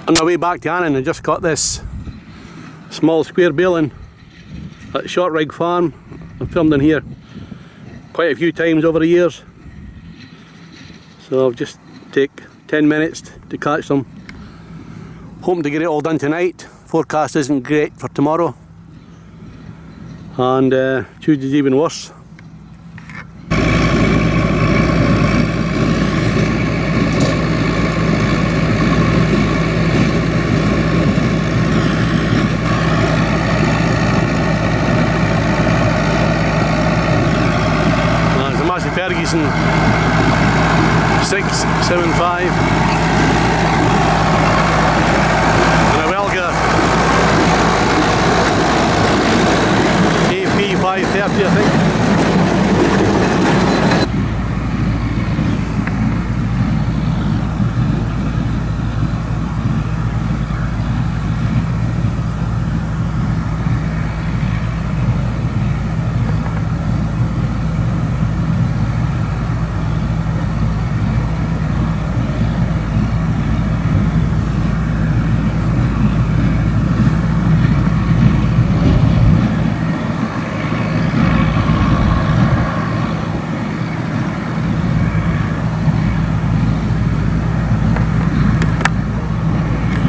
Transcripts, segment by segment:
On my way back to Annan, I just got this small square baling at Short Rig Farm. I've filmed in here quite a few times over the years, so I'll just take 10 minutes to catch them. Hoping to get it all done tonight. Forecast isn't great for tomorrow, and Tuesday's even worse. Ferguson 675 and a Welga AP 530, I think.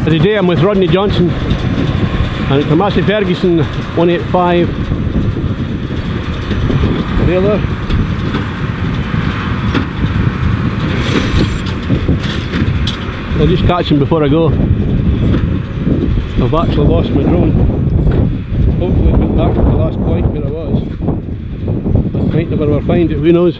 Today I'm with Rodney Johnson, and it's a Massey Ferguson 185 baler. I'll just catch him before I go. I've actually lost my drone. Hopefully it went back to the last point where I was. I might never ever find it, who knows.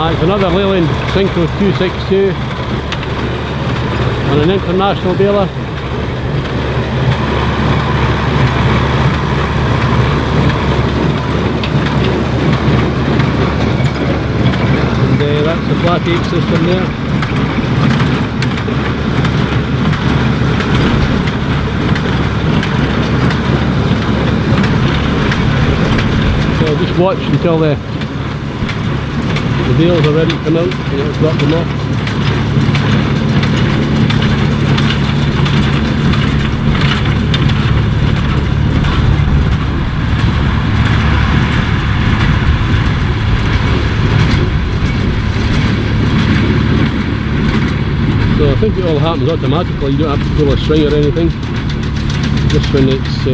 It's another Leyland Synchro 262 on an international baler. And that's the flat 8 system there. So just watch until the bales are ready to come out, and let's drop them off. So I think it all happens automatically, you don't have to pull a string or anything. Just when it's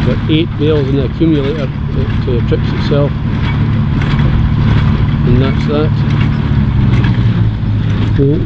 got 8 bales in the accumulator, it trips itself. And that's that. Cool.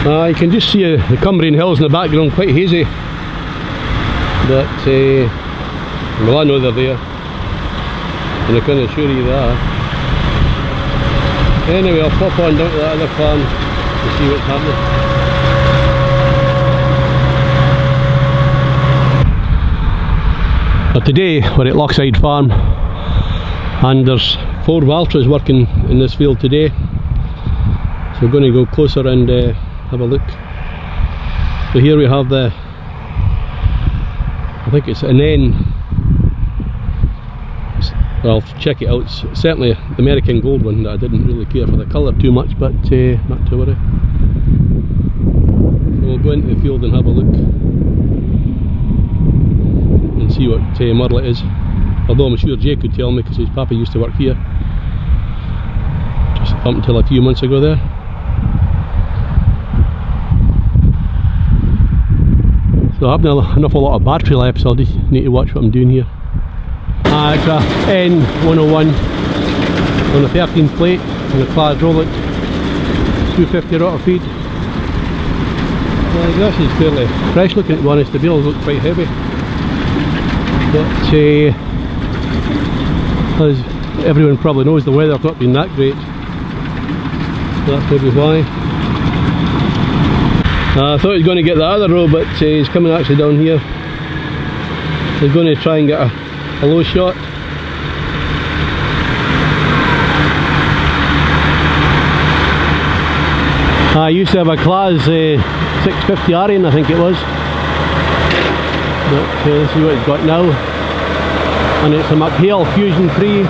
You can just see the Cumbrian hills in the background, quite hazy. But, well, I know they're there. And I can assure you that. Anyway, I'll pop on down to that other farm to see what's happening. But today we're at Lochside Farm and there's 4 Valtras working in this field today. So we're going to go closer and have a look. So here we have the, I think it's an N. Well, check it out. It's certainly the American Gold one that I didn't really care for the colour too much, but not to worry. So we'll go into the field and have a look and see what model it is. Although I'm sure Jay could tell me because his papa used to work here. Just up until a few months ago there. So I haven't an awful lot of battery left, so I'll just need to watch what I'm doing here. It's a N101 on a 13 plate and a clad roller, 250 rotor feed. This is fairly fresh looking, to be honest. The bales look quite heavy, but as everyone probably knows, the weather's not been that great, so that's maybe why. I thought he was going to get the other row, but he's coming actually down here. He's going to try and get a low shot. I used to have a class 650 Arian, I think it was, but this is what it's got now, and it's a McHale Fusion 3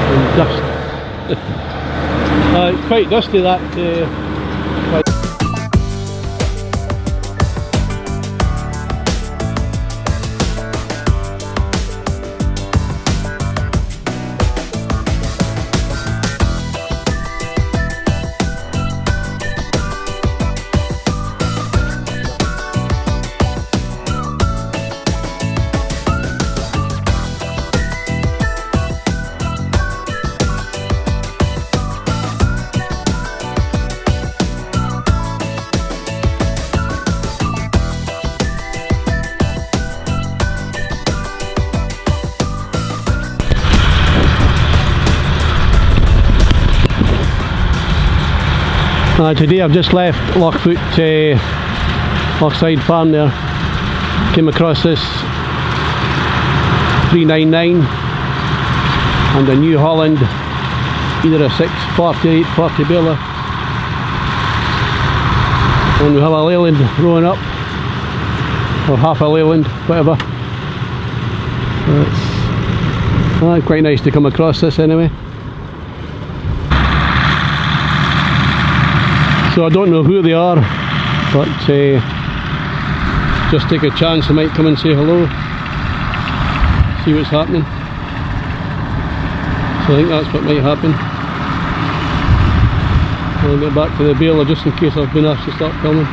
and dust. It's quite dusty, that today I've just left Lochside Farm there. Came across this 399 and a New Holland, either a 640, 840 baler. And we have a Leyland rolling up, or half a Leyland, whatever. It's quite nice to come across this anyway. So I don't know who they are, but just take a chance. I might come and say hello, see what's happening. So I think that's what might happen. I'll get back to the baler just in case I've been asked to start filming.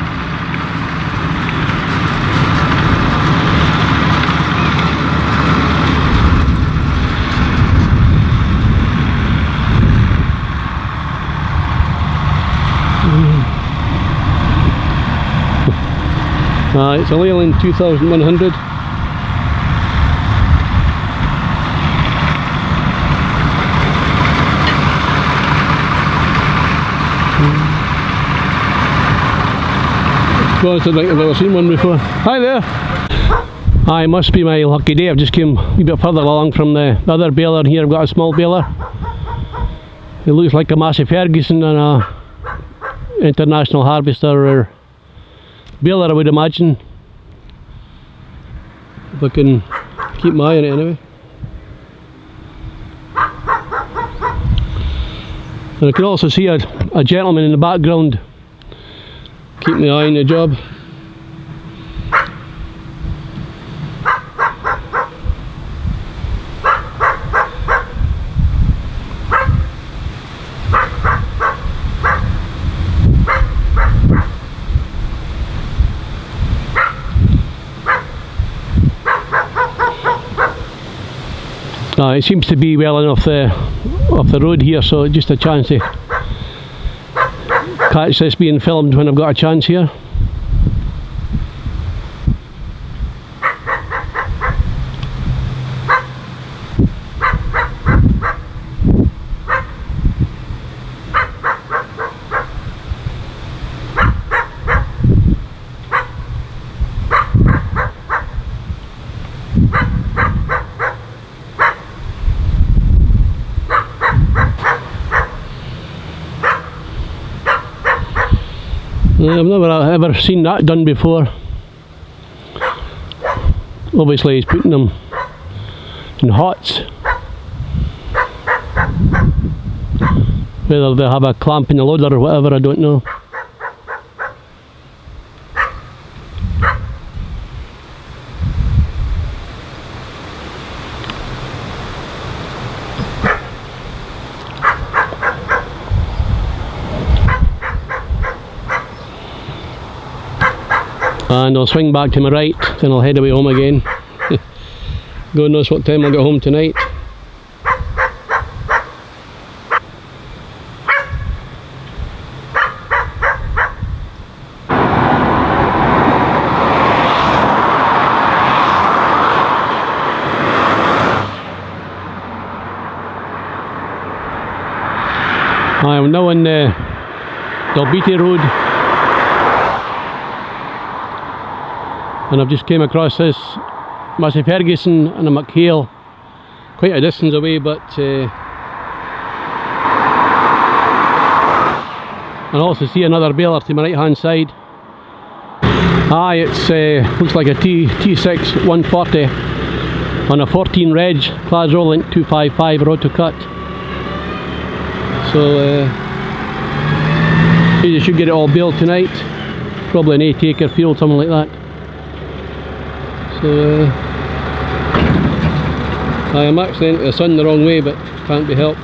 It's a Leyland 2100. I don't think I've ever seen one before. Hi there! It must be my lucky day. I've just came a wee bit further along from the other baler here. I've got a small baler. It looks like a Massey Ferguson and a International Harvester or baler, I would imagine. If I can keep my eye on it anyway. And I can also see a gentleman in the background. Keep my eye on the job. It seems to be well enough off the road here, so just a chance to catch this being filmed when I've got a chance here. I've never ever seen that done before. Obviously he's putting them in hots. Whether they have a clamp in the loader or whatever, I don't know. And I'll swing back to my right, then I'll head away home again. God knows what time I'll get home tonight. I am now on the Dalbeattie Road, and I've just came across this Massey Ferguson and a McHale, quite a distance away, but and also see another baler to my right hand side. Aye, it's looks like a T6 140 on a 14 reg Class Rolling 255 rod to cut. So you should get it all baled tonight, probably an 8 acre field, something like that. So I am actually into the sun the wrong way, but can't be helped,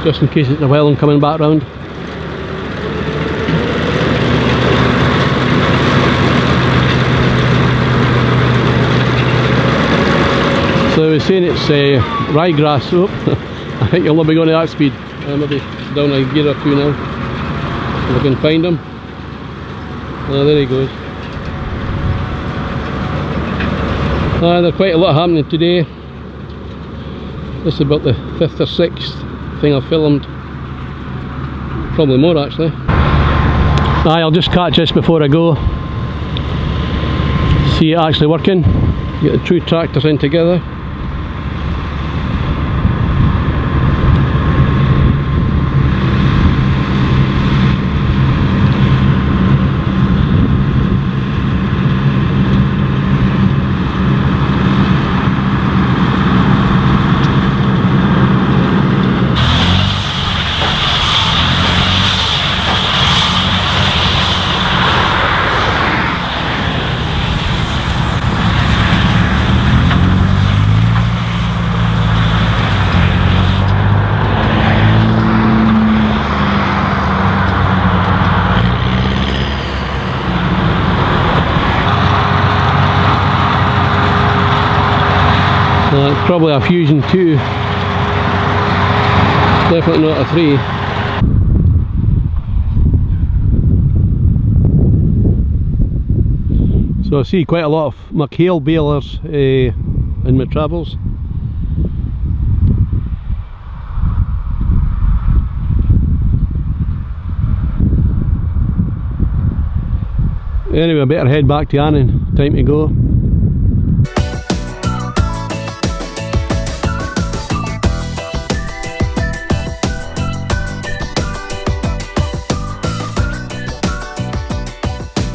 just in case it's a while I'm coming back round. So I was saying it's ryegrass. Oh, I think you'll not be going at that speed. Maybe down a gear or two now, if I can find him. Oh, there he goes. There's quite a lot happening today. This is about the 5th or 6th thing I've filmed. Probably more actually. I'll just catch this before I go. See it actually working. Get the two tractors in together. It's probably a Fusion 2, definitely not a 3. So I see quite a lot of McHale balers in my travels. Anyway, I better head back to Annan, time to go.